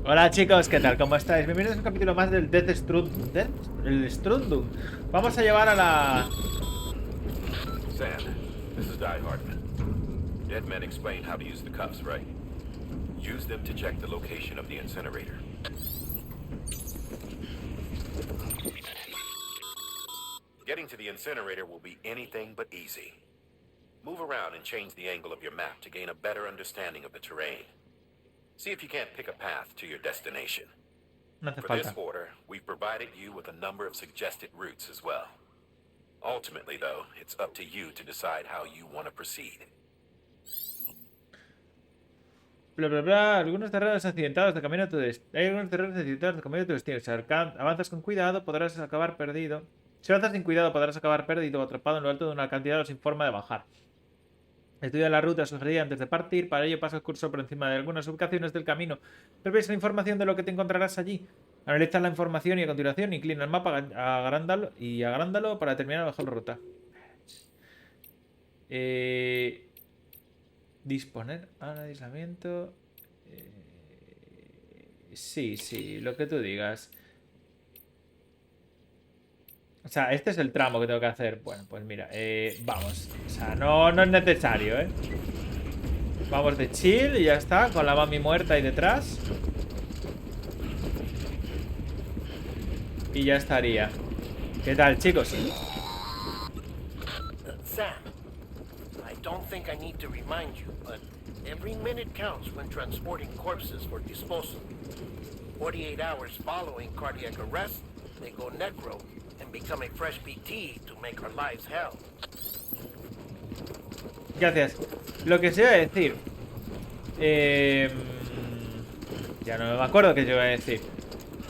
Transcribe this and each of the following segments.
Hola chicos, ¿qué tal? ¿Cómo estáis? Bienvenidos a un capítulo más del Death Stranding. El Stranding. Vamos a llevar a la... Sam, this is Di Hartman. Dead men explained how to use the cuffs, right? Use them to check the location of the incinerator. Getting to the incinerator will be anything but easy. Move around and change the angle of your map to gain a better understanding of the terrain. See if you can't pick a path to your destination. No hace For this falta. order, we've provided you with a number of suggested routes as well. Ultimately, though, it's up to you to decide how you want to proceed. Bla bla bla. Algunos terrenos accidentados de camino a tu destino. Hay algunos terrenos accidentados de camino a tu destino. Si avanzas con cuidado, podrás acabar perdido. Si avanzas sin cuidado, podrás acabar perdido o atrapado en lo alto de una acantilado sin forma de bajar. Estudia la ruta sugerida antes de partir. Para ello, pasa el curso por encima de algunas ubicaciones del camino. Revisa la información de lo que te encontrarás allí. Analiza la información y a continuación inclina el mapa, agrándalo para determinar la mejor ruta. Disponer al aislamiento. Sí, lo que tú digas. O sea, este es el tramo que tengo que hacer. Bueno, pues mira, vamos. O sea, no es necesario, ¿eh? Vamos de chill y ya está, con la mami muerta ahí detrás. Y ya estaría. ¿Qué tal, chicos? Sam, I don't think I need to remind you, but every minute counts when transporting corpses for disposal. 48 hours following cardiac arrest, they go necro and become a fresh PT to make our lives hell. Gracias. Lo que se iba a decir. Ya no me acuerdo qué se iba a decir.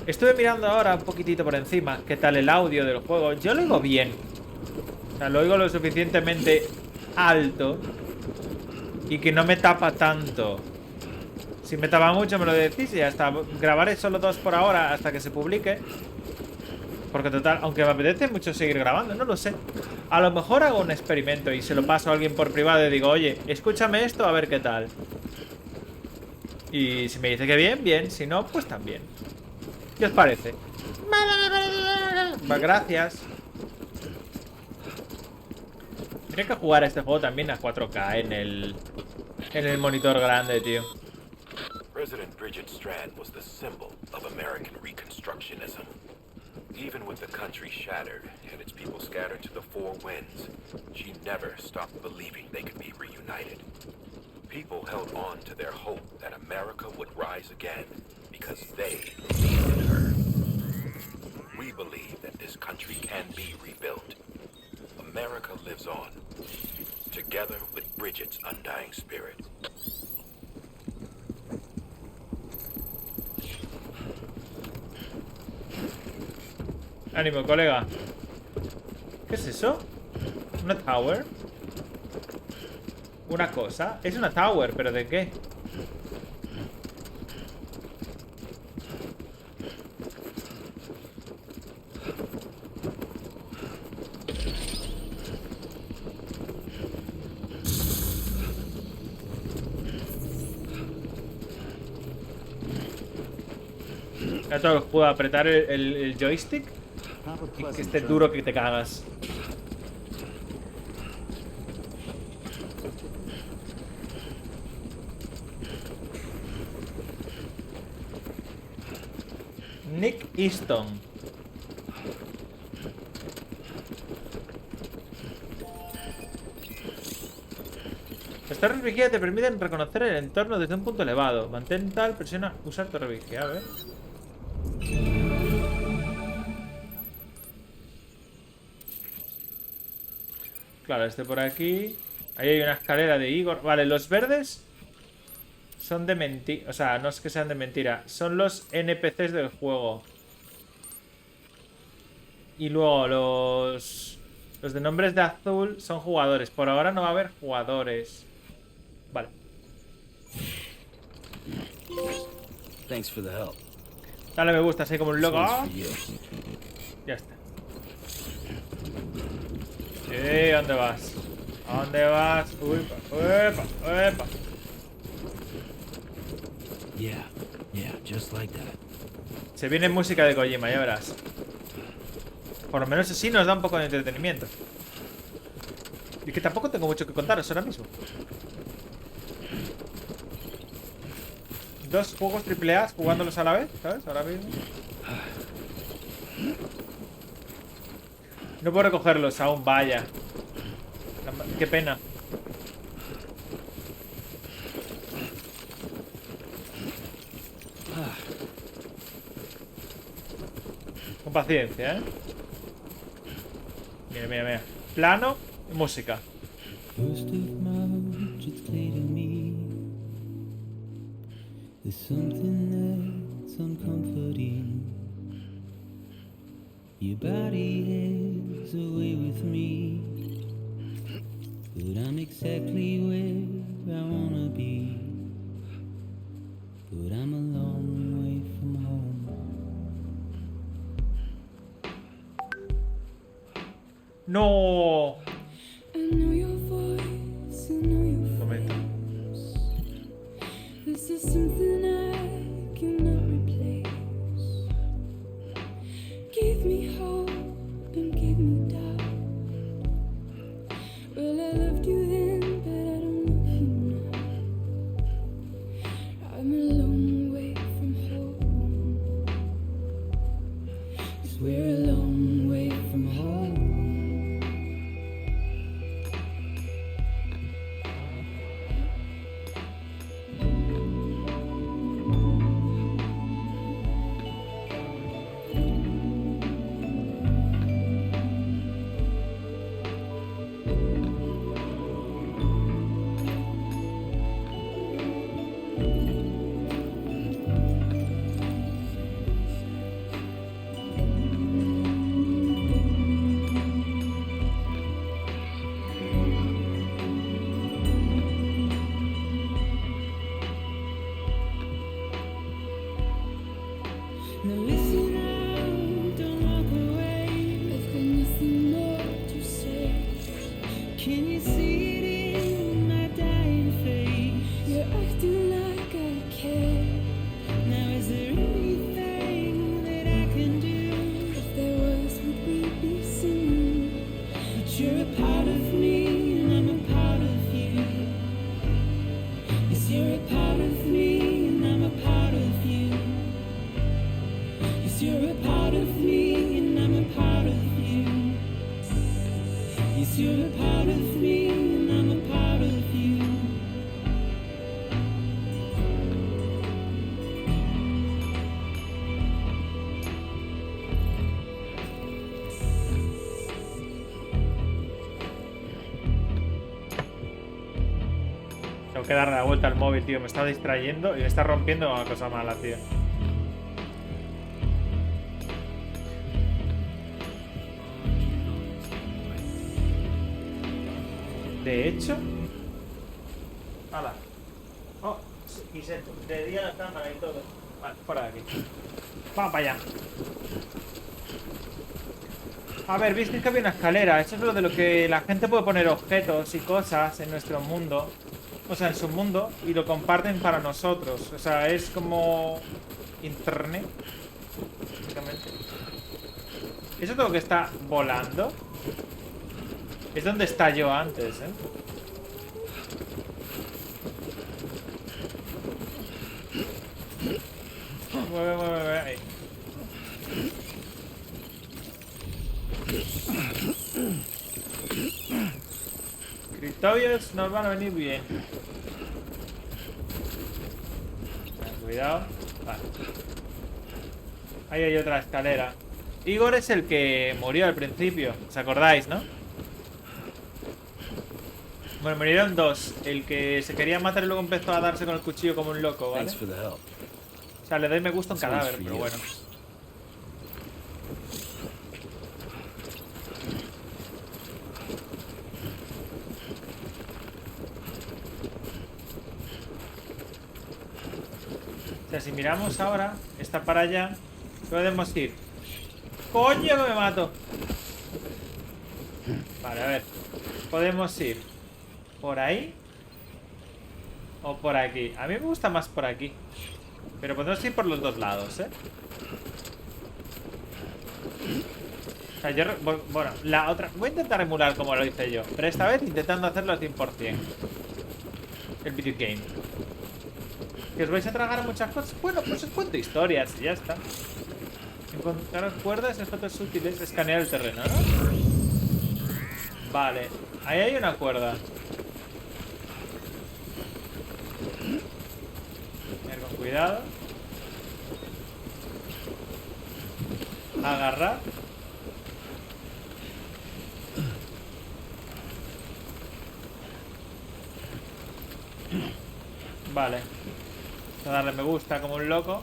Estuve mirando ahora un poquitito por encima qué tal el audio del juego. Yo lo oigo bien. O sea, lo oigo lo suficientemente alto y que no me tapa tanto. Si me tapa mucho me lo decís y ya está. Grabaré solo 2 por ahora hasta que se publique. Porque total, aunque me apetece mucho seguir grabando, no lo sé. A lo mejor hago un experimento y se lo paso a alguien por privado y digo, oye, escúchame esto a ver qué tal. Y si me dice que bien, bien. Si no, pues también. ¿Qué os parece? Gracias. Tendría que jugar a este juego también a 4K en el monitor grande, tío. President Bridget Strand was the symbol of American Reconstructionism. Even with the country shattered and its people scattered to the four winds, she never stopped believing they could be reunited. People held on to their hope that America would rise again because they believed in her. We believe that this country can be rebuilt. America lives on, together with Bridget's undying spirit. Ánimo, colega. ¿Qué es eso? ¿Una tower? ¿Una cosa? Es una tower, ¿pero de qué? Ya todo puedo apretar el joystick y que esté duro que te cagas. Nick Easton. Las torres vigía te permiten reconocer el entorno desde un punto elevado. Mantén tal, presiona usar torre vigía, a ver. Claro, este por aquí. Ahí hay una escalera de Igor. Vale, los verdes son de mentira. O sea, no es que sean de mentira. Son los NPCs del juego. Y luego los de nombres de azul son jugadores. Por ahora no va a haber jugadores. Vale. Thanks for the help. Dale me gusta, así como un logo. This one's for you. Ya está. ¿Dónde vas? ¿A dónde vas? Uepa, uepa, uepa. Yeah, just like that. Se viene música de Kojima, ya verás. Por lo menos así nos da un poco de entretenimiento. Y que tampoco tengo mucho que contaros ahora mismo. 2 juegos AAA jugándolos a la vez, ¿sabes? Ahora mismo. No puedo recogerlos aún, vaya. Qué pena. Con paciencia, ¿eh? Mira, mira, mira. Plano y música. First of March, it's clear to me there's something that's uncomforting. Your body is away with me, but I'm exactly where I wanna be. But I'm a long way from home. No. I know your voice, I know your Momento. face. This is something I cannot replace. Give me hope and give me doubt. Well, I loved you then, but I don't love you now. I'm a long way from home. 'Cause we're a long way from home. Now listen out, don't walk away. I've got nothing more to say. Can you see it in my dying face? You're acting like I care. Now is there anything that I can do? If there was, would we be singing? But you're a part of me and I'm a part of you. Yes, you're a part of me and I'm a part of you. Yes, you're a part of me and I'm a part of you. Yes, you're a part of me and I'm a part of you. Tengo que darle la vuelta al móvil, tío. Me está distrayendo y me está rompiendo una cosa mala, tío. De hecho... ¡Hala! Oh, y se de día la cámara y todo. Vale, fuera de aquí. Vamos para allá. A ver, visteis que había una escalera. Eso es lo de lo que la gente puede poner objetos y cosas en nuestro mundo. O sea, en su mundo. Y lo comparten para nosotros. O sea, es como... internet. Básicamente. ¿Eso todo que está volando? Es donde está yo antes, ¿eh? Mueve, mueve, mueve. Ahí. Criptobios nos van a venir bien. Cuidado. Vale. Ahí hay otra escalera. Igor es el que murió al principio. ¿Os acordáis, no? Bueno, murieron dos. El que se quería matar y luego empezó a darse con el cuchillo como un loco, ¿vale? Thanks for the help. O sea, le doy me gusta a un This one's cadáver, for pero you. bueno. O sea, si miramos ahora, está para allá, podemos ir. ¡Coño, que me mato! Vale, a ver. Podemos ir por ahí o por aquí. A mí me gusta más por aquí. Pero podemos ir por los dos lados, ¿eh? O sea, bueno, la otra... Voy a intentar emular como lo hice yo. Pero esta vez intentando hacerlo al 100%. El video game. ¿Que os vais a tragar muchas cosas? Bueno, pues os cuento historias y ya está. Encontrar cuerdas, objetos útiles, escanear el terreno, ¿no? Vale, ahí hay una cuerda. Ir con cuidado. Agarrar. Vale. Voy a darle me gusta como un loco.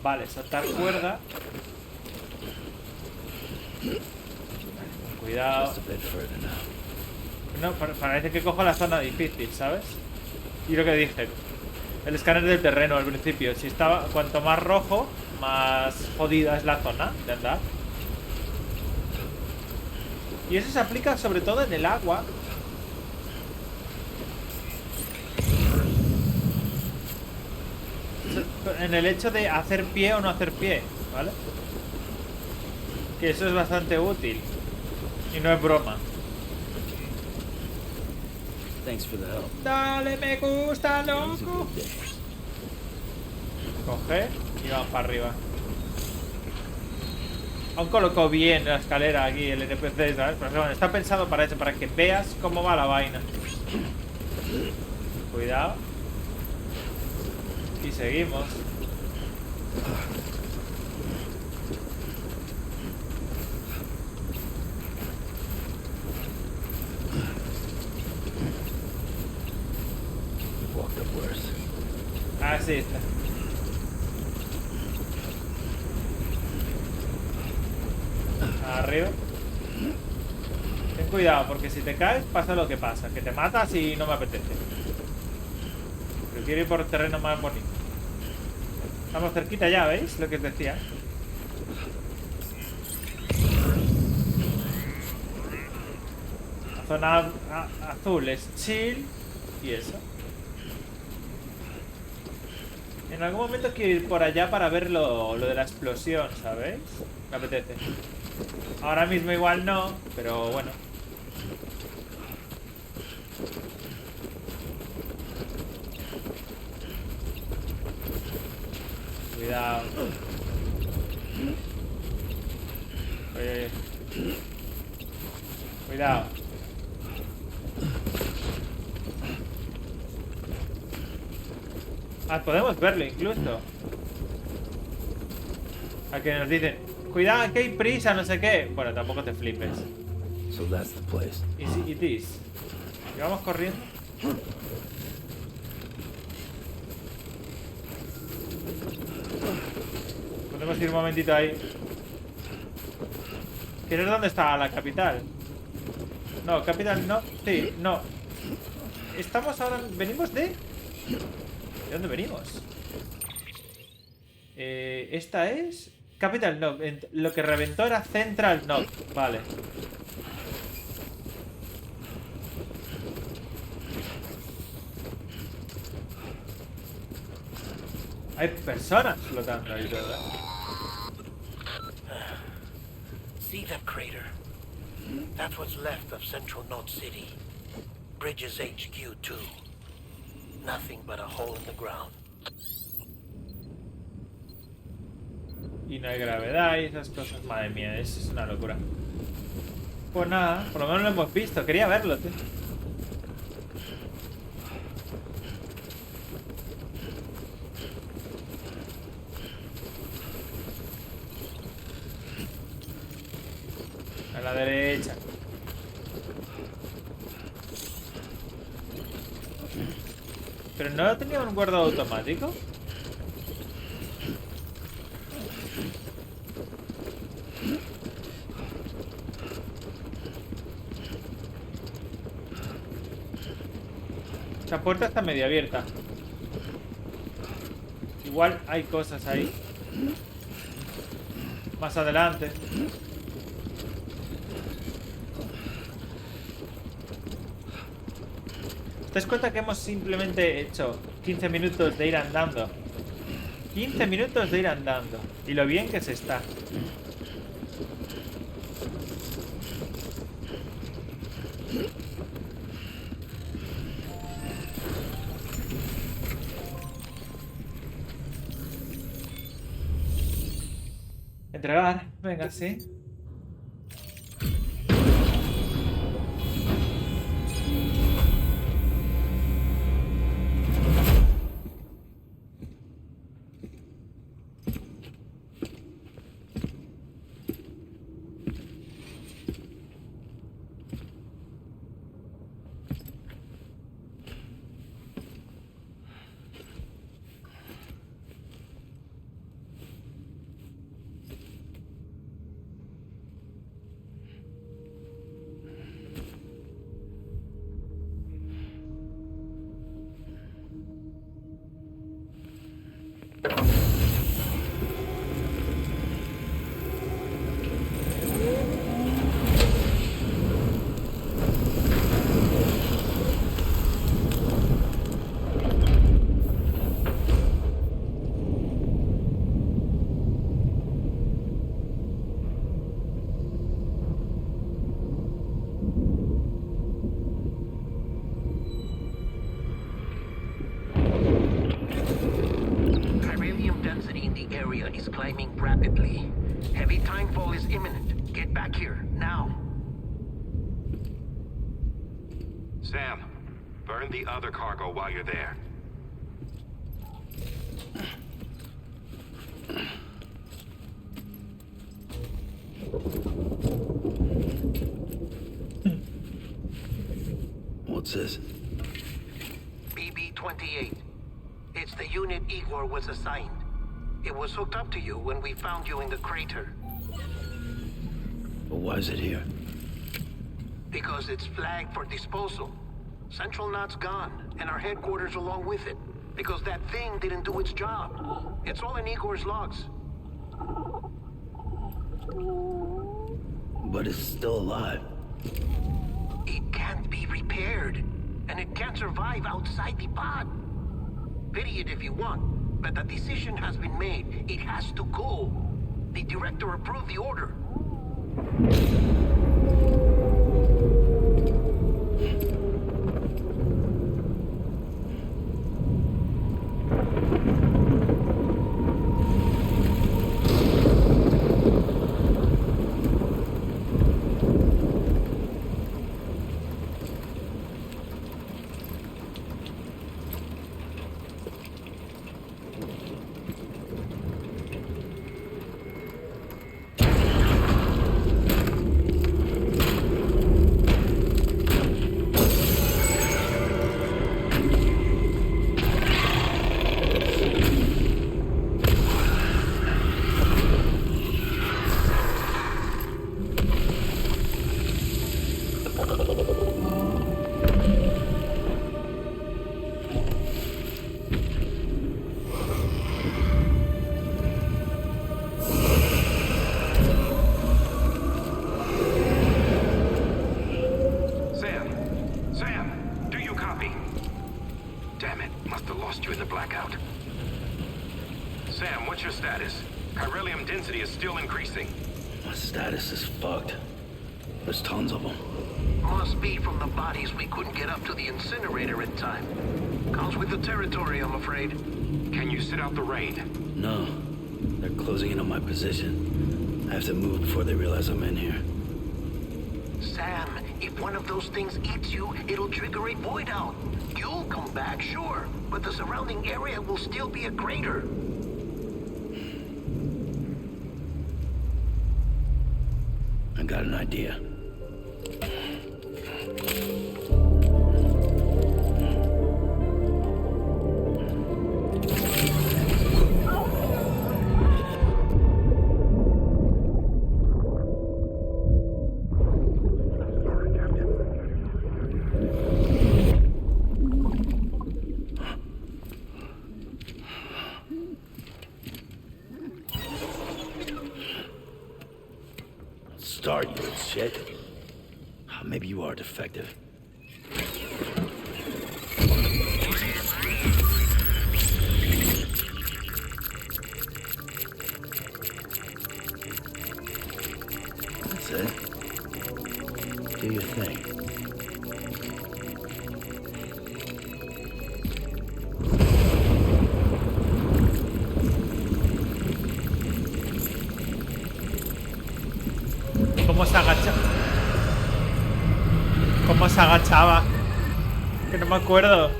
Vale, saltar cuerda. Cuidado. Just a bit further now. No, parece que cojo la zona difícil, ¿sabes? Y lo que dije, el escáner del terreno al principio. Si estaba, cuanto más rojo, más jodida es la zona de andar. Y eso se aplica sobre todo en el agua. En el hecho de hacer pie o no hacer pie, ¿vale? Que eso es bastante útil. Y no es broma. Thanks for the help. Dale me gusta, It was a loco. good day. Coge y vamos para arriba. Aún colocó bien la escalera aquí, el NPC, ¿sabes? Pero bueno, está pensado para eso, para que veas cómo va la vaina. Cuidado. Y seguimos. Walked up worse. Así está. Arriba. Ten cuidado, porque si te caes pasa lo que pasa, que te matas y no me apetece. Pero quiero ir por terreno más bonito. Estamos cerquita ya, ¿veis? Lo que os decía. La zona azul es chill y eso. En algún momento quiero ir por allá para ver lo de la explosión, ¿sabéis? Me apetece. Ahora mismo igual no, pero bueno. Cuidado. Oye, oye. Cuidado. Ah, podemos verlo incluso. A que nos dicen, cuidado que hay prisa, no sé qué. Bueno, tampoco te flipes. So that's the place. Easy it is. ¿Y vamos corriendo? Podemos ir un momentito ahí. ¿Quieres dónde está la capital? No, capital no. Sí, no. Estamos ahora... ¿Venimos de...? ¿De dónde venimos? Esta es... Capital no. Lo que reventó era Central no. Vale. Hay personas flotando ahí, ¿verdad? See that crater? That's what's left of Central Note City. Bridges HQ too. Nothing but a hole in the ground. Y no hay gravedad y esas cosas. Madre mía, eso es una locura. Pues nada, por lo menos lo hemos visto. Quería verlo, tío. A la derecha. Pero no tenía un guardado automático. Esa puerta está medio abierta. Igual hay cosas ahí. Más adelante. ¿Te das cuenta que hemos simplemente hecho 15 minutos de ir andando? 15 minutos de ir andando. Y lo bien que se está. Entregar. Venga, sí. Chiralium density in the area is climbing rapidly. Heavy timefall is imminent. Get back here, now. Sam, burn the other cargo while you're there. What's this? BB-28. It's the unit Igor was assigned. It was hooked up to you when we found you in the crater. But why is it here? Because it's flagged for disposal. Central Knot's gone, and our headquarters along with it. Because that thing didn't do its job. It's all in Igor's logs. But it's still alive. It can't be repaired, and it can't survive outside the pod. Pity it if you want, but the decision has been made. It has to go. The director approved the order. Sam, what's your status? Chiralium density is still increasing. My status is fucked. There's tons of them. Must be from the bodies we couldn't get up to the incinerator in time. Comes with the territory, I'm afraid. Can you sit out the rain? No. They're closing in on my position. I have to move before they realize I'm in here. Sam, if one of those things eats you, it'll trigger a void out. You'll come back, sure, but the surrounding area will still be a crater. I got an idea. Start, you shit. Maybe you are defective. do you think? ¿Cómo se agacha? ¿Cómo se agachaba? Que no me acuerdo.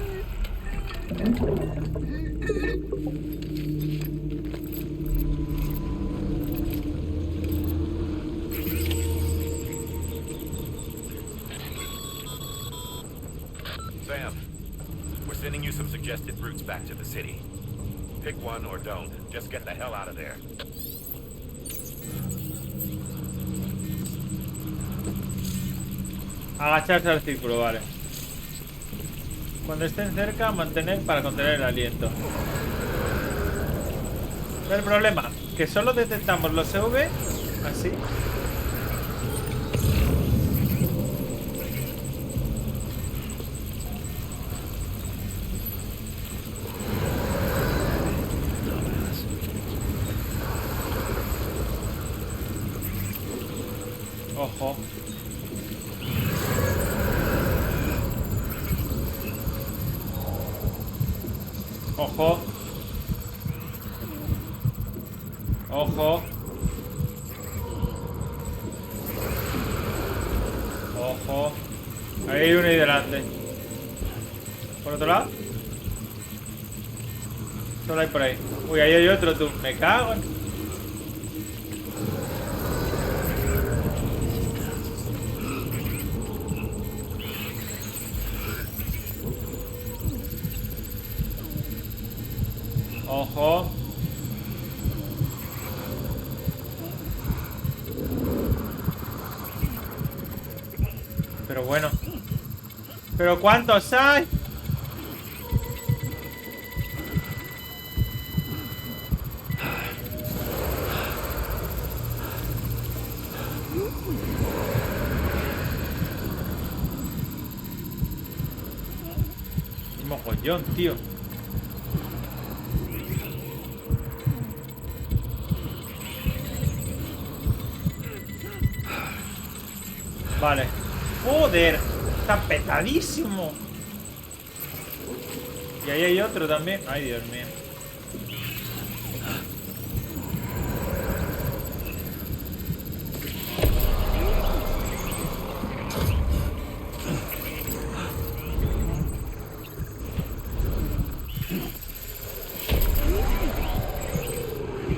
Sam, we're sending you some suggested routes back to the city. Pick one or don't. Just get the hell out of there. Agacharse al círculo, vale. Cuando estén cerca, mantener para contener el aliento. El problema, que solo detectamos los EV así. Ojo. Ojo. Ojo. Ojo. Ahí hay uno ahí delante. ¿Por otro lado? Solo hay por ahí. Uy, ahí hay otro, tú. Me cago en... Ojo. Pero bueno. ¿Pero cuántos hay? Un mogollón, tío. Vale. Joder. Está petadísimo. Y ahí hay otro también. Ay, Dios mío.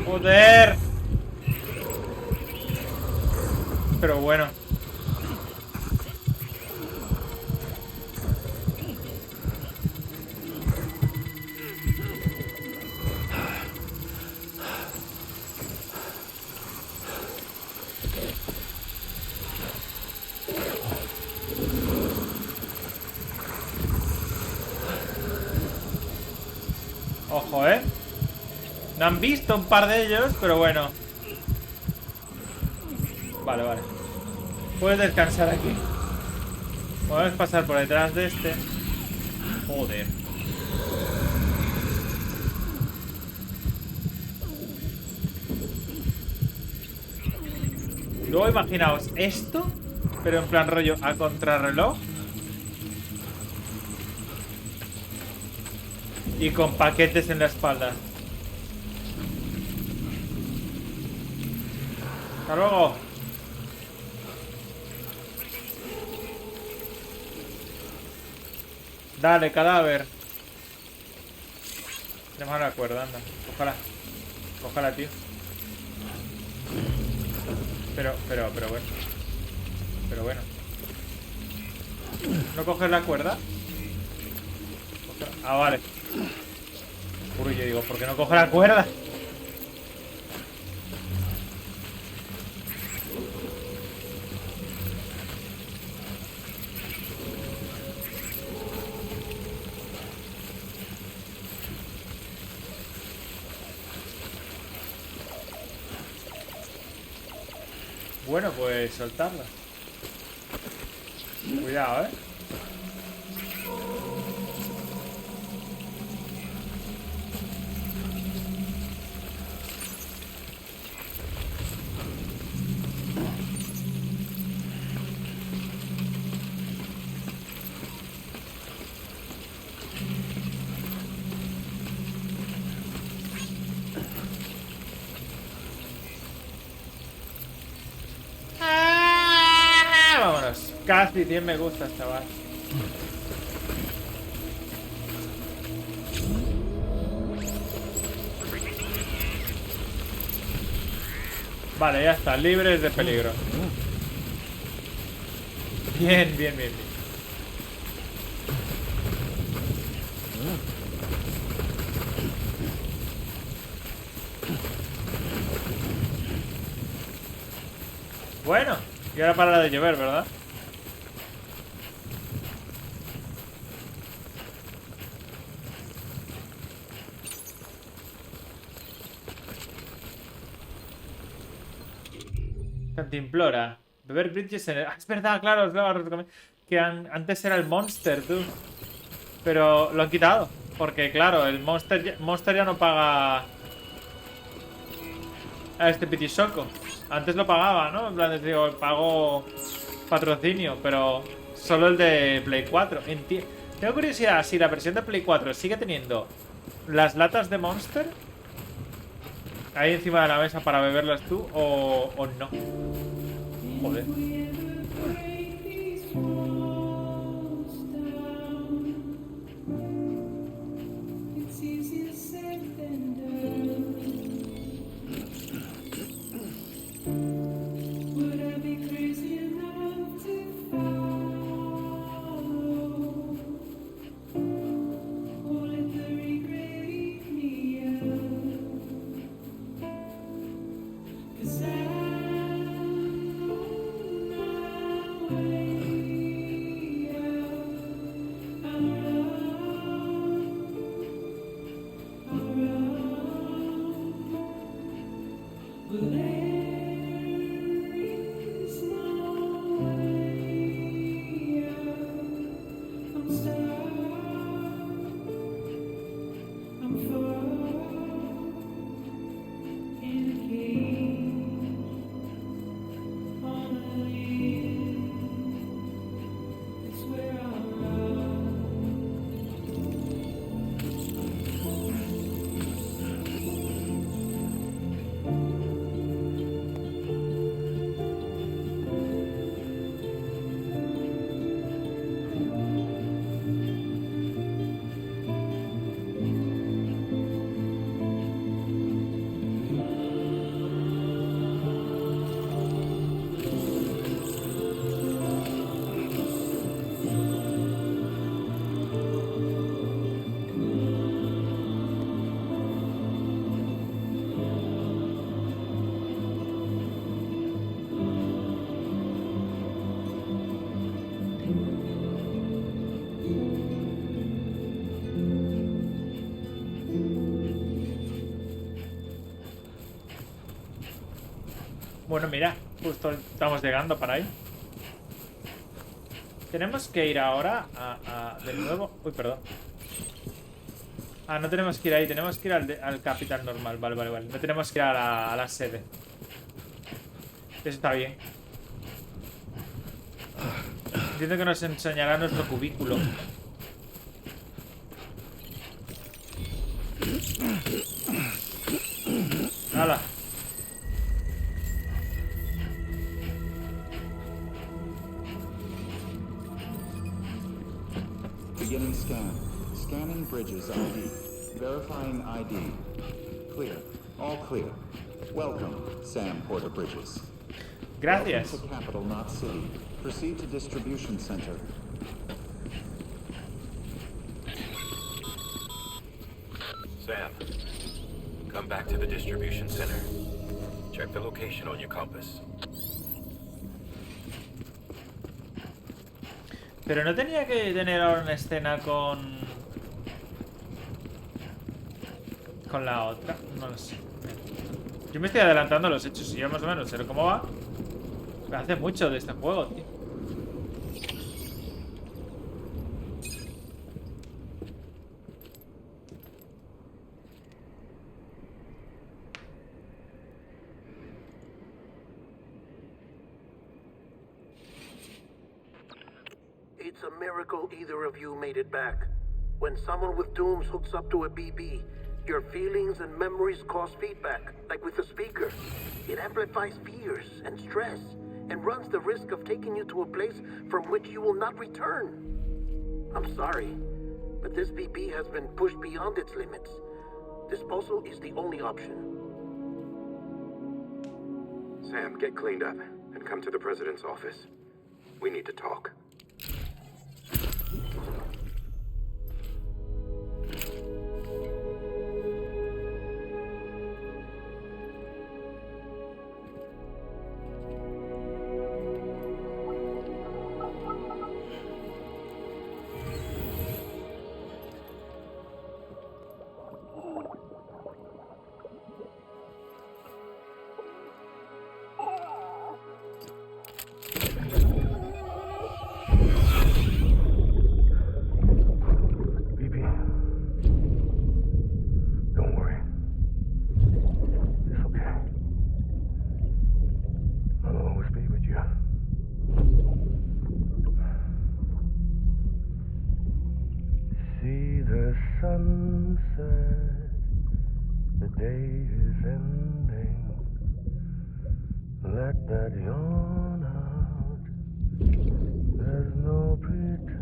Joder. Pero bueno. Ojo, ¿eh? No han visto un par de ellos, pero bueno. Vale, vale. Puedes descansar aquí. Podemos pasar por detrás de este. Joder. Luego imaginaos esto, pero en plan rollo a contrarreloj. Y con paquetes en la espalda. Hasta luego. Dale, cadáver. Tenemos la cuerda, anda. Cójala. Cójala, tío. Pero bueno. Pero bueno. ¿No coges la cuerda? Ah, vale. Uy, yo digo, ¿por qué no coge la cuerda? Bueno, pues soltarla. Cuidado, Casi 100 me gustas, chaval. Vale, ya está, libres de peligro. Bien, bien, bien, bien. Bueno, y ahora para de llover, ¿verdad? Cantimplora. Beber bridges en el... Ah, es verdad, claro, que antes era el Monster, tú. Pero lo han quitado. Porque, claro, el Monster ya no paga a este Pitishoco. Antes lo pagaba, ¿no? En plan, les digo, pago patrocinio, pero solo el de Play 4. Tengo curiosidad si la versión de Play 4 sigue teniendo las latas de Monster ahí encima de la mesa para beberlas tú o no. Joder. Bueno, mira, justo estamos llegando para ahí. Tenemos que ir ahora de nuevo... Uy, perdón. Ah, no tenemos que ir ahí, tenemos que ir al capital normal. Vale, vale, vale. No tenemos que ir a la sede. Eso está bien. Entiendo que nos enseñará nuestro cubículo. ¡Hala! Beginning scan. Scanning bridges ID. Verifying ID. Clear. All clear. Welcome, Sam Porter Bridges. Gracias. Welcome to Capital Knot City. Proceed to distribution center. Sam, come back to the distribution center. Check the location on your compass. Pero no tenía que tener ahora una escena con la otra. No lo sé. Yo me estoy adelantando a los hechos y yo más o menos sé cómo va. Me hace mucho de este juego, tío. It's a miracle either of you made it back. When someone with dooms hooks up to a BB, your feelings and memories cause feedback, like with a speaker. It amplifies fears and stress, and runs the risk of taking you to a place from which you will not return. I'm sorry, but this BB has been pushed beyond its limits. Disposal is the only option. Sam, get cleaned up and come to the president's office. We need to talk. Sunset, the day is ending. Let that yawn out. There's no pretending.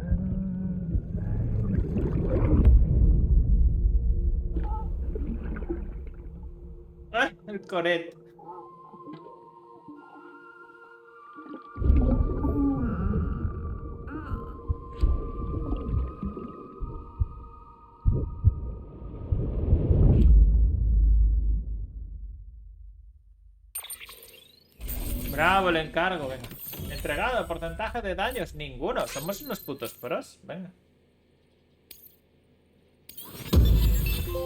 El coret. Bravo el encargo, venga. Entregado, porcentaje de daños, ninguno. Somos unos putos pros, venga.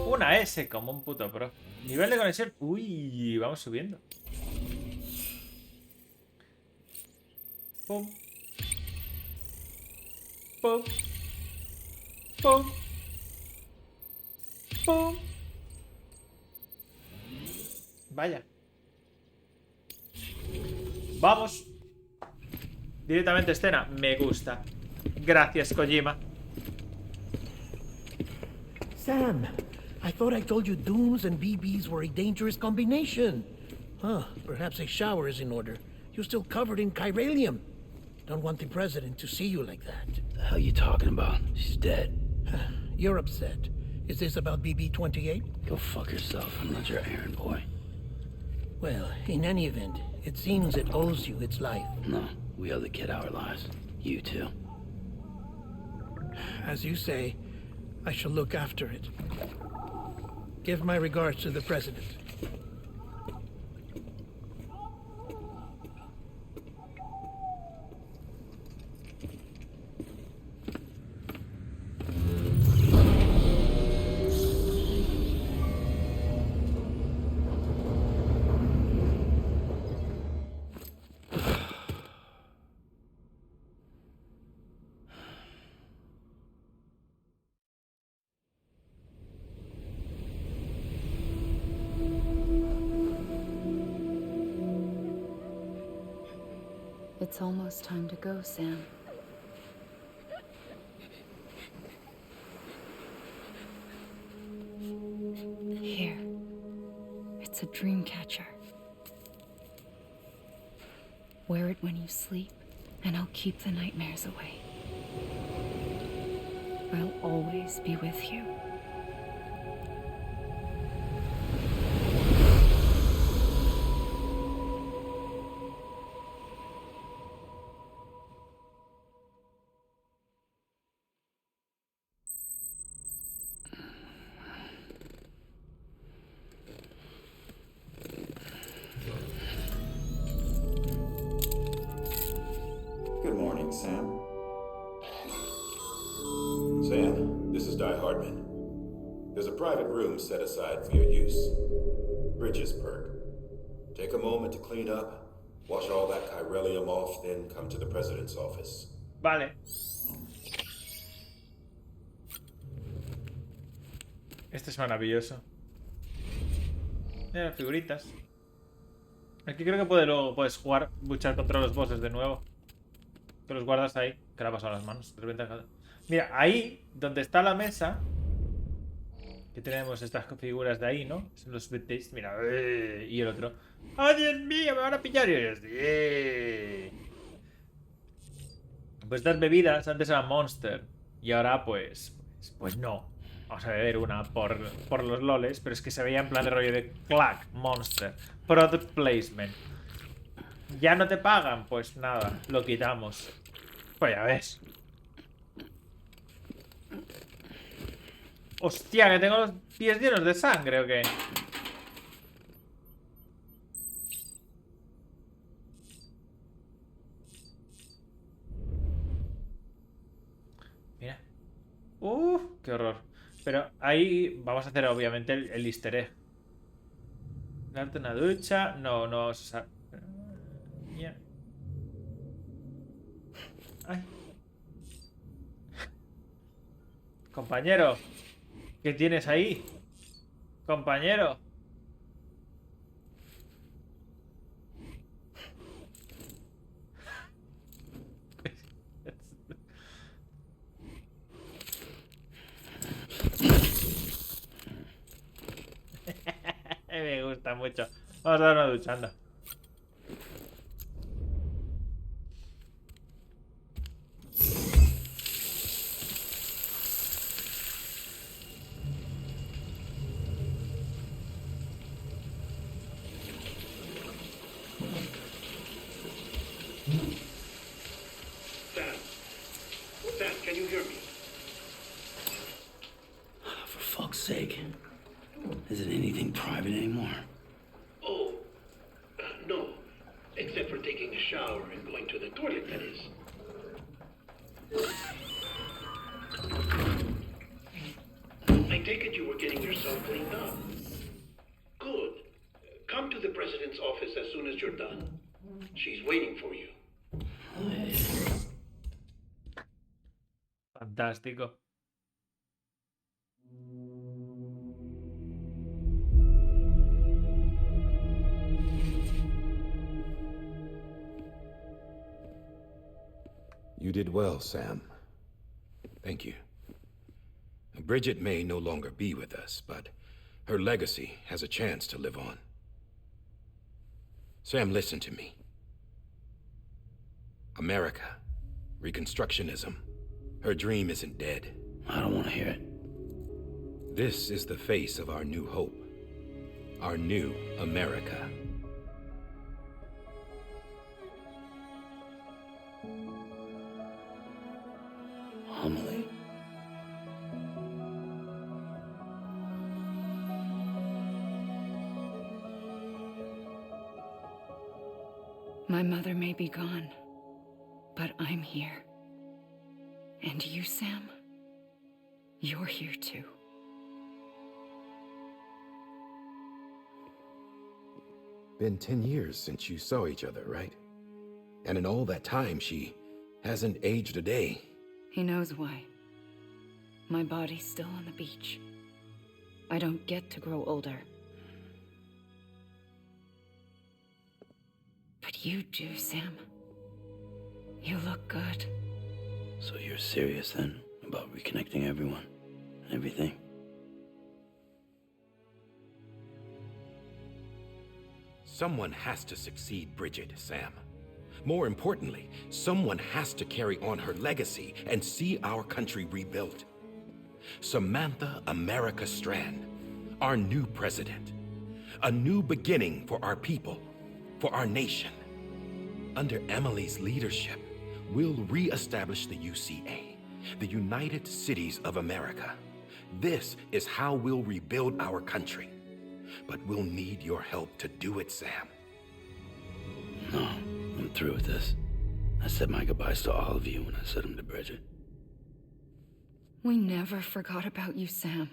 Una S como un puto pro. Nivel de conexión. Uy, vamos subiendo. Pum. Pum. Pum. Pum. Vaya. Vamos. Directamente escena. Me gusta. Gracias, Kojima. Sam, I thought I told you dooms and BBs were a dangerous combination. Huh, perhaps a shower is in order. You're still covered in chiralium. Don't want the president to see you like that. The hell you talking about? She's dead. You're upset. Is this about BB-28? Go fuck yourself. I'm not your errand boy. Well, in any event, it seems it owes you its life. No, we owe the kid our lives. You too. As you say, I shall look after it. Give my regards to the president. It's almost time to go, Sam. Here. It's a dream catcher. Wear it when you sleep, and I'll keep the nightmares away. I'll always be with you. Good morning, Sam. Sam, this is Di Hardman. There's a private room set aside for your use. Bridges perk. Take a moment to clean up, wash all that chiralium off, then come to the president's office. Vale. Este es maravilloso. Mira, figuritas. Aquí creo que puedes jugar, luchar contra los bosses de nuevo. Que los guardas ahí. Que le ha pasado a las manos. De repente... Mira, ahí, donde está la mesa, Que tenemos estas figuras de ahí, ¿no? Son los vintage. Mira. Y el otro. ¡Oh, Dios mío! Me van a pillar. Y ellos, pues estas bebidas antes eran Monster. Y ahora, pues no. Vamos a beber una por los loles. Pero es que se veía en plan de rollo de clack, Monster. Product placement. Ya no te pagan. Pues nada, lo quitamos. Pues ya ves. Hostia, que tengo los pies llenos de sangre, ¿o qué? Mira. Qué horror. Pero ahí vamos a hacer obviamente el easter egg. Darte una ducha. No, no vamos a usar. Ay. Compañero. ¿Qué tienes ahí? Compañero. Me gusta mucho. Vamos a dar una ducha, anda. Sam, can you hear me? For fuck's sake. Isn't anything private anymore? Oh, no. Except for taking a shower and going to the toilet, that is. I take it you were getting yourself cleaned up. Good. Come to the president's office as soon as you're done. She's waiting for you. Fantástico. You did well, Sam. Thank you. Bridget may no longer be with us, but her legacy has a chance to live on. Sam, listen to me. America, Reconstructionism. Her dream isn't dead. I don't want to hear it. This is the face of our new hope. Our new America. Amelie. My mother may be gone, but I'm here. And you, Sam? You're here too. Been 10 years since you saw each other, right? And in all that time, she hasn't aged a day. He knows why. My body's still on the beach. I don't get to grow older. But you do, Sam. You look good. So you're serious then about reconnecting everyone and everything? Someone has to succeed Bridget, Sam. More importantly, someone has to carry on her legacy and see our country rebuilt. Samantha America Strand, our new president. A new beginning for our people, for our nation. Under Emily's leadership, we'll re-establish the UCA, the United Cities of America. This is how we'll rebuild our country. But we'll need your help to do it, Sam. No, I'm through with this. I said my goodbyes to all of you when I said them to Bridget. We never forgot about you, Sam.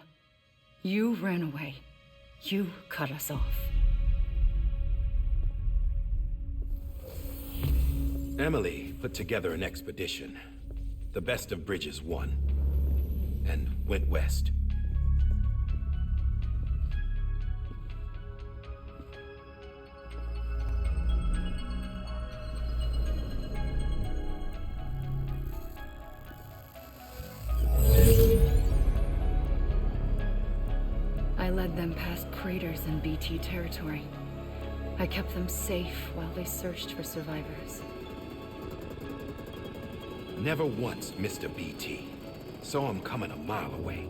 You ran away. You cut us off. Emily put together an expedition. The best of Bridges won. And went west. led them past craters in BT territory. I kept them safe while they searched for survivors. Never once missed a BT. Saw him coming a mile away.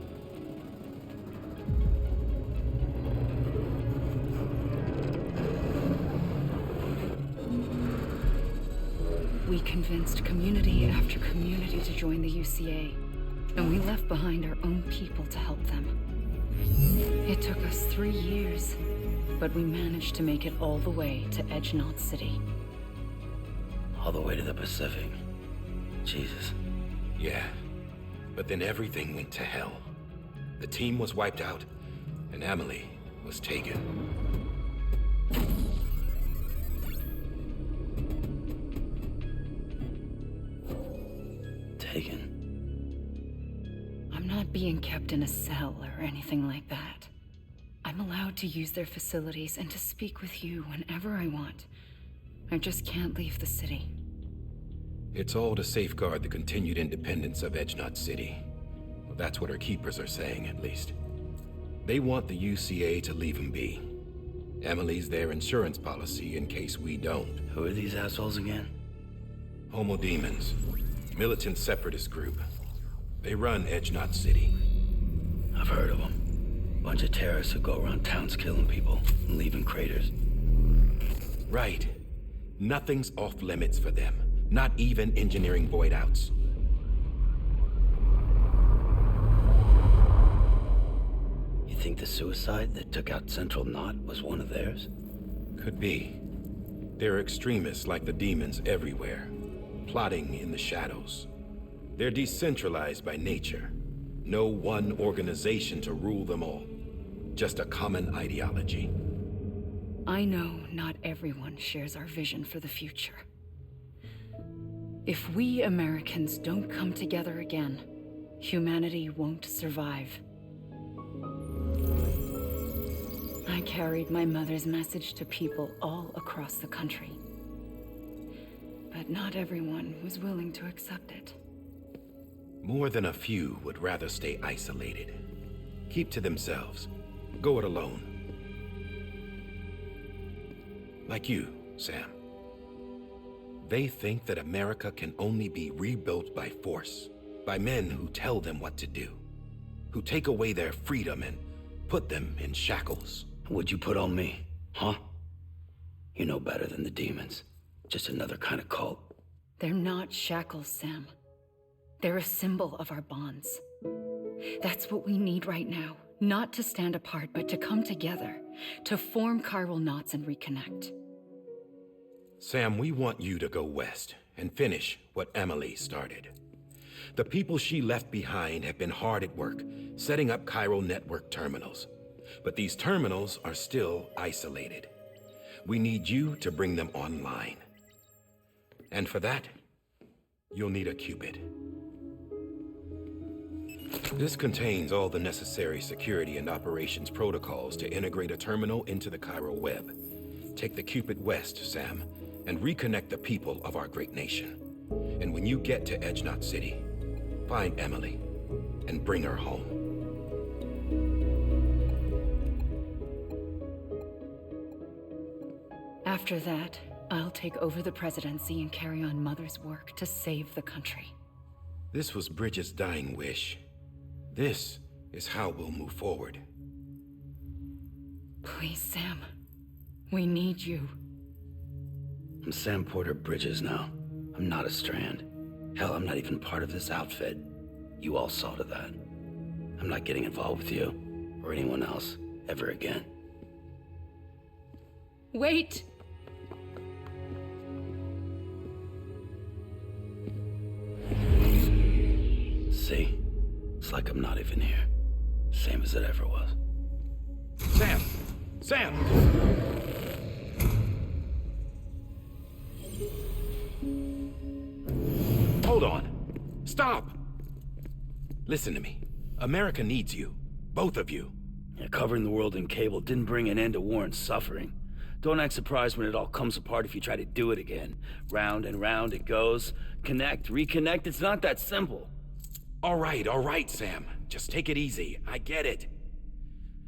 We convinced community after community to join the UCA, and we left behind our own people to help them. It took us 3 years, but we managed to make it all the way to Edgenot City. All the way to the Pacific. Jesus. Yeah, but then everything went to hell. The team was wiped out, and Emily was taken. Taken. I'm not being kept in a cell or anything like that. I'm allowed to use their facilities and to speak with you whenever I want. I just can't leave the city. It's all to safeguard the continued independence of Edgenot City. Well, that's what our keepers are saying, at least. They want the UCA to leave him be. Emily's their insurance policy in case we don't. Who are these assholes again? Homo Demons. Militant separatist group. They run Edgenot City. I've heard of them. Bunch of terrorists who go around towns killing people and leaving craters. Right. Nothing's off limits for them. Not even engineering void outs. You think the suicide that took out Central Knot was one of theirs? Could be. There are extremists like the demons everywhere, plotting in the shadows. They're decentralized by nature. No one organization to rule them all. Just a common ideology. I know not everyone shares our vision for the future. If we Americans don't come together again, humanity won't survive. I carried my mother's message to people all across the country. But not everyone was willing to accept it. More than a few would rather stay isolated. Keep to themselves. Go it alone. Like you, Sam. They think that America can only be rebuilt by force, by men who tell them what to do, who take away their freedom and put them in shackles. What'd you put on me, huh? You know better than the demons. Just another kind of cult. They're not shackles, Sam. They're a symbol of our bonds. That's what we need right now. Not to stand apart, but to come together, to form chiral knots and reconnect. Sam, we want you to go west and finish what Emily started. The people she left behind have been hard at work, setting up chiral network terminals. But these terminals are still isolated. We need you to bring them online. And for that, you'll need a Cupid. This contains all the necessary security and operations protocols to integrate a terminal into the chiral web. Take the Cupid west, Sam, and reconnect the people of our great nation. And when you get to Edgenot City, find Emily and bring her home. After that, I'll take over the presidency and carry on Mother's work to save the country. This was Bridget's dying wish. This is how we'll move forward. Please, Sam. We need you. I'm Sam Porter Bridges now. I'm not a Strand. Hell, I'm not even part of this outfit. You all saw to that. I'm not getting involved with you, or anyone else, ever again. Wait! See? It's like I'm not even here. Same as it ever was. Sam! Sam! Hold on. Stop! Listen to me. America needs you. Both of you. Yeah, covering the world in cable didn't bring an end to war and suffering. Don't act surprised when it all comes apart if you try to do it again. Round and round it goes. Connect, reconnect, it's not that simple. All right, Sam. Just take it easy. I get it.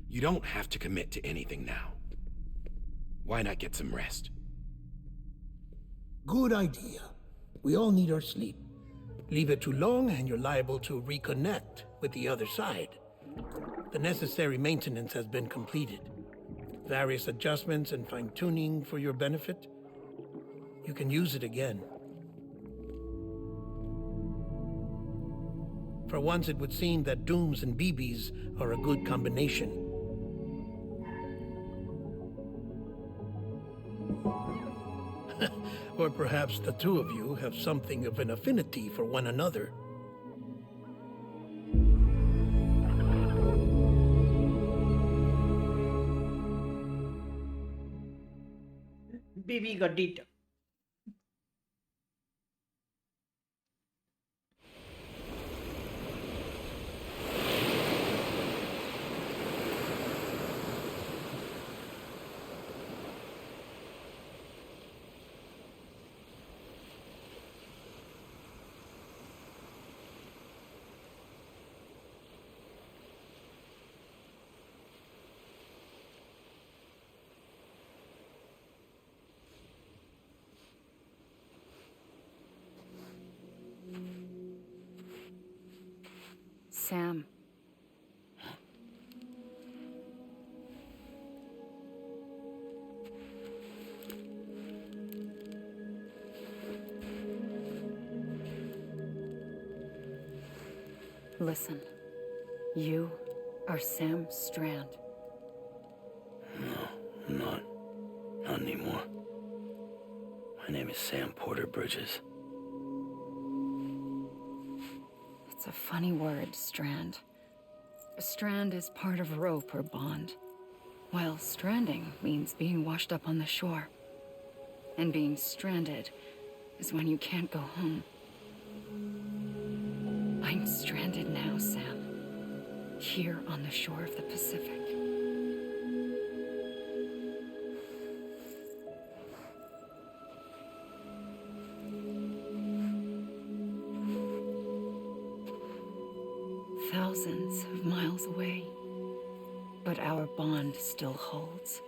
You don't have to commit to anything now. Why not get some rest? Good idea. We all need our sleep. Leave it too long and you're liable to reconnect with the other side. The necessary maintenance has been completed. Various adjustments and fine-tuning for your benefit. You can use it again. For once, it would seem that Dooms and BBs are a good combination. Or perhaps the two of you have something of an affinity for one another. Bibi gordito. Sam. Listen. You are Sam Strand. No, I'm not. Not anymore. My name is Sam Porter Bridges. It's a funny word, Strand. A strand is part of rope or bond, while stranding means being washed up on the shore. And being stranded is when you can't go home. I'm stranded now, Sam. Here on the shore of the Pacific. Thousands of miles away, but our bond still holds.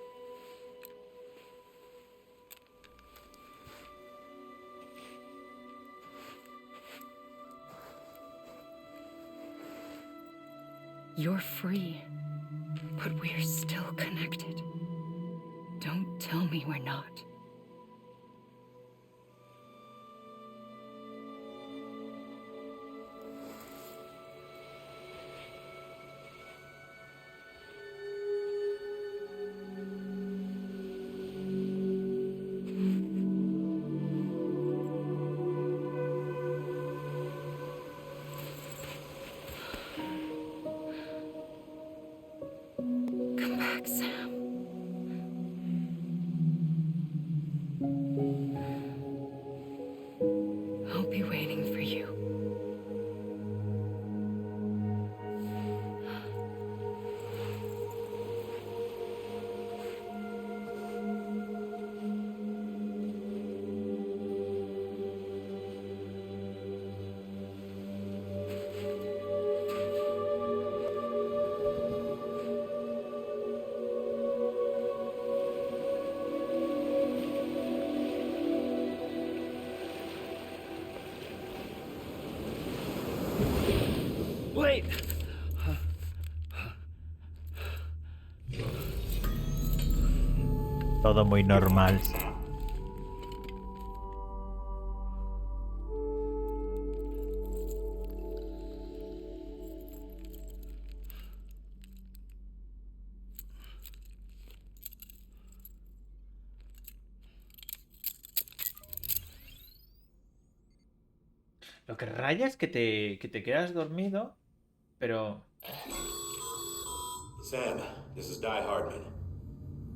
You're free, but we're still connected. Don't tell me we're not. Come back, Sam. I'll be waiting for you. Wait! Todo muy normal. Lo que raya es que te quedas dormido, pero... Sam, this is Die Hardman.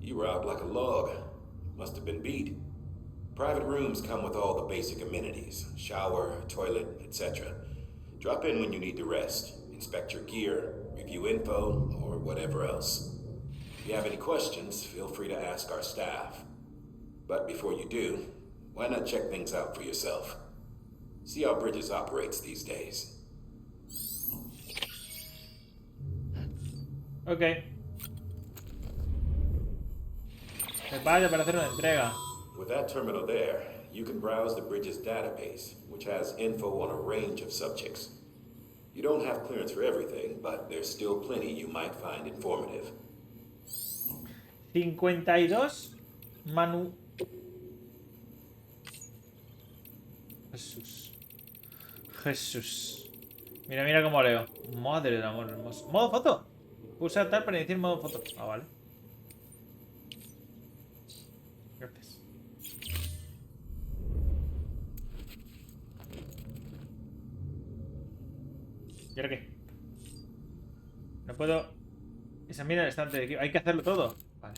You were out like a log. Must have been beat. Private rooms come with all the basic amenities. Shower, toilet, etc. Drop in when you need to rest. Inspect your gear, review info, or whatever else. If you have any questions, feel free to ask our staff. But before you do, why not check things out for yourself? See how Bridges operates these days. Ok. Me vaya para hacer una entrega. With that terminal there, you can browse the bridge's database, which has info on a range of subjects. You don't have clearance for everything, but there's still plenty you might find informative. 52 Manu. Jesús. Jesús. Mira, mira cómo leo. Madre del amor hermoso. ¿Modo foto? Pulsa tal para iniciar modo foto. Ah, vale. Gracias. ¿Y ahora qué? No puedo... Examina el estante de equipo. Hay que hacerlo todo. Vale.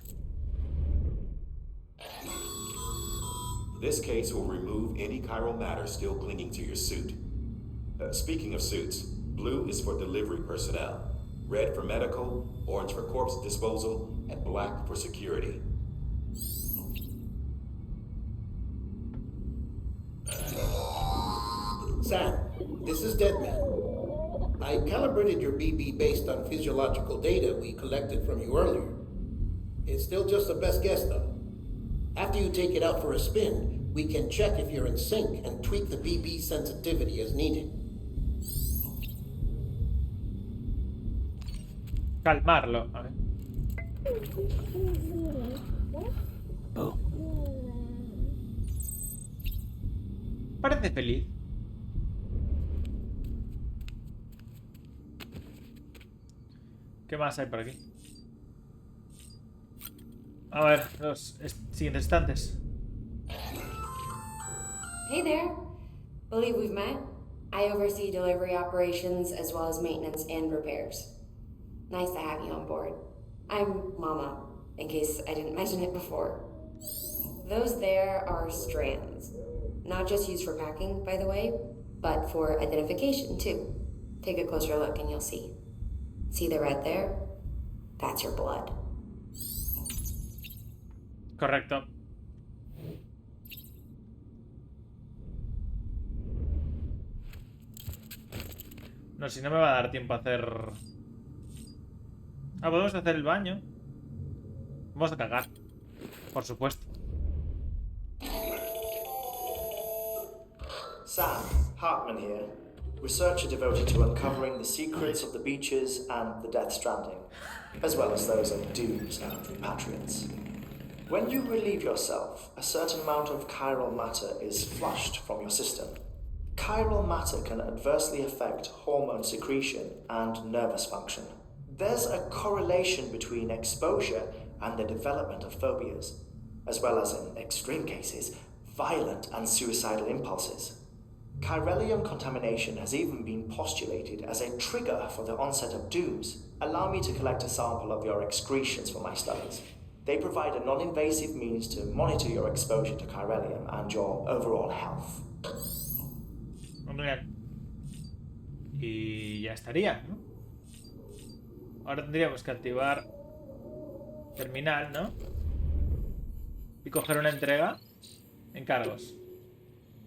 This case will remove any chiral matter still clinging to your suit. Speaking of suits, blue is for delivery personnel, red for medical, orange for corpse disposal, and black for security. Sam, this is Deadman. I calibrated your BB based on physiological data we collected from you earlier. It's still just a best guess, though. After you take it out for a spin, we can check if you're in sync and tweak the BB sensitivity as needed. Calmarlo. A ver. Oh, Parece feliz. ¿Qué más hay por aquí? A ver, los siguientes estantes. Hey there. Believe we've met. I oversee delivery operations as well as maintenance and repairs. Nice to have you on board. I'm Mama, in case I didn't mention it before. Those there are strands. Not just used for packing, by the way, but for identification too. Take a closer look and you'll see. See the red there? That's your blood. Correcto. No, si no me va a dar tiempo a hacer... Ah, podemos hacer el baño. Vamos a cagar. Por supuesto. Sam, Hartman here, researcher devoted to uncovering the secrets of the beaches and the Death Stranding, as well as those of dooms and repatriants. When you relieve yourself, a certain amount of chiral matter is flushed from your system. Chiral matter can adversely affect hormone secretion and nervous function. There's a correlation between exposure and the development of phobias, as well as, in extreme cases, violent and suicidal impulses. Chiralium contamination has even been postulated as a trigger for the onset of dooms. Allow me to collect a sample of your excretions for my studies. They provide a non-invasive means to monitor your exposure to chiralium and your overall health. Hombre. Y ya estaría, ¿no? Ahora tendríamos que activar terminal, ¿no? Y coger una entrega. Encargos.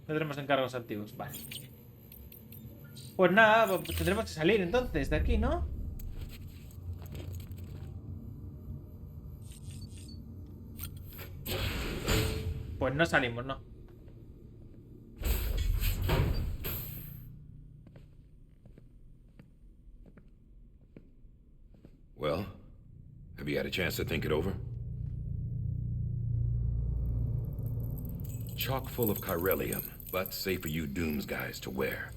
No tenemos encargos activos, vale. Pues nada, pues tendremos que salir entonces de aquí, ¿no? Pues no salimos, ¿no? Well, have you had a chance to think it over? Chock full of chiralium, but safe for you Dooms guys to wear.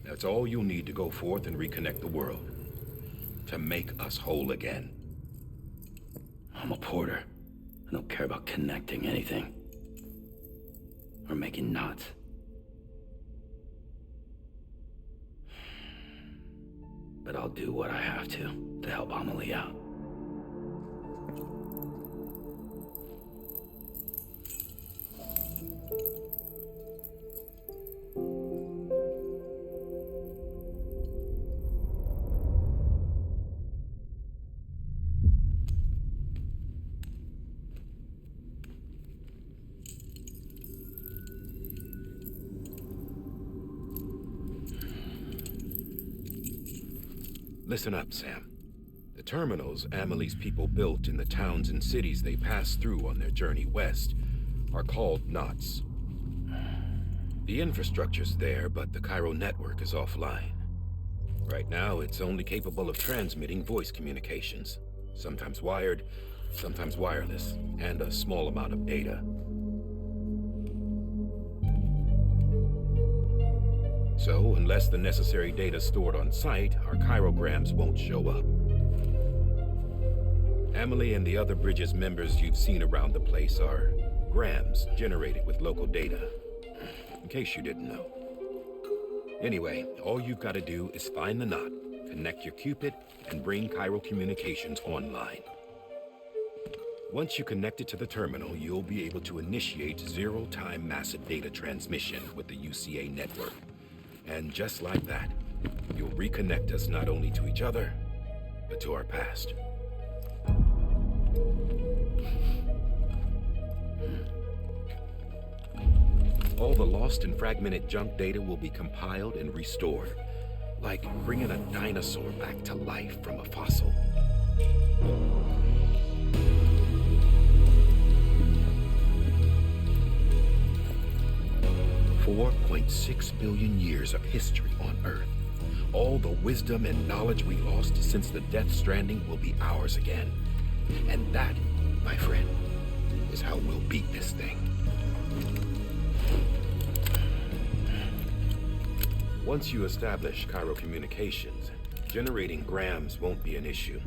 That's all you'll need to go forth and reconnect the world. To make us whole again. I'm a porter. I don't care about connecting anything. Or making knots. But I'll do what I have to help Amelie out. Listen up, Sam. The terminals Amelie's people built in the towns and cities they passed through on their journey west are called knots. The infrastructure's there, but the Cairo network is offline. Right now, it's only capable of transmitting voice communications, sometimes wired, sometimes wireless, and a small amount of data. So, unless the necessary data stored on site, our chirograms won't show up. Amelie and the other Bridges members you've seen around the place are grams generated with local data, in case you didn't know. Anyway, all you've got to do is find the knot, connect your Cupid, and bring Cairo communications online. Once you connect it to the terminal, you'll be able to initiate zero-time massive data transmission with the UCA network. And just like that, you'll reconnect us not only to each other, but to our past. All the lost and fragmented junk data will be compiled and restored, like bringing a dinosaur back to life from a fossil. $4.6 billion years of history on Earth. All the wisdom and knowledge we lost since the Death Stranding will be ours again. And that, my friend, is how we'll beat this thing. Once you establish Cairo communications, generating grams won't be an issue.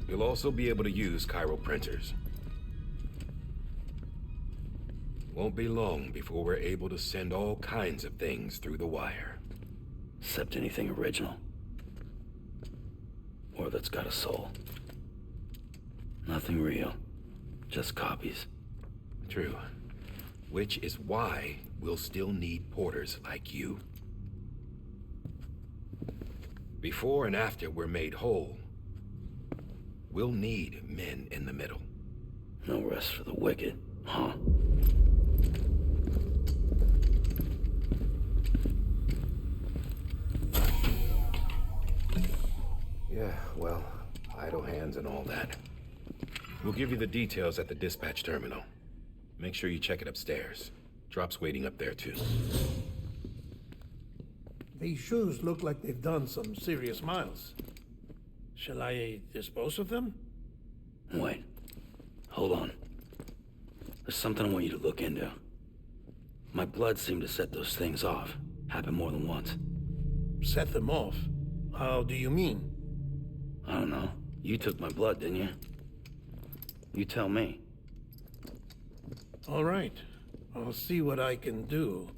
You'll also be able to use Cairo printers. Won't be long before we're able to send all kinds of things through the wire. Except anything original. Or that's got a soul. Nothing real. Just copies. True. Which is why we'll still need porters like you. Before and after we're made whole, we'll need men in the middle. No rest for the wicked, huh? Yeah, well, idle hands and all that. We'll give you the details at the dispatch terminal. Make sure you check it upstairs. Drop's waiting up there, too. These shoes look like they've done some serious miles. Shall I dispose of them? Wait. Hold on. There's something I want you to look into. My blood seemed to set those things off. Happened more than once. Set them off? How do you mean? I don't know. You took my blood, didn't you? You tell me. All right. I'll see what I can do.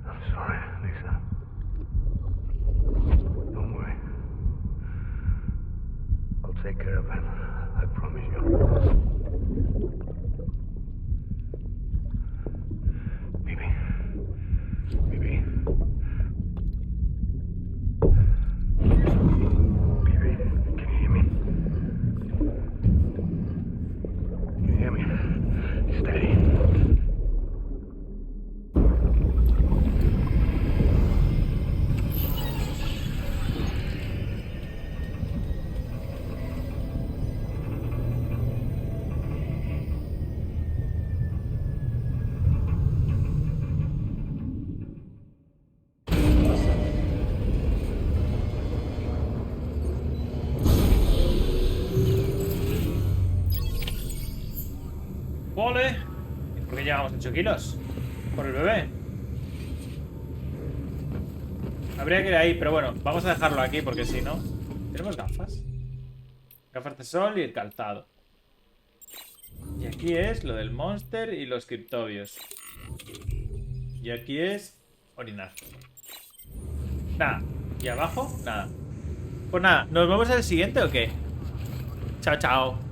I'm sorry, Lisa. Don't worry. I'll take care of it. I promise you. Baby. Baby. Baby, can you hear me? Can you hear me? Steady. Vale. ¿Y por qué llevamos 8 kilos? Por el bebé. Habría que ir ahí, pero bueno, vamos a dejarlo aquí porque si no... ¿Tenemos gafas? Gafas de sol y el calzado. Y aquí es lo del monster y los criptobios. Y aquí es orinar. Nada. ¿Y abajo? Nada. Pues nada, ¿nos vemos en el siguiente o qué? Chao, chao.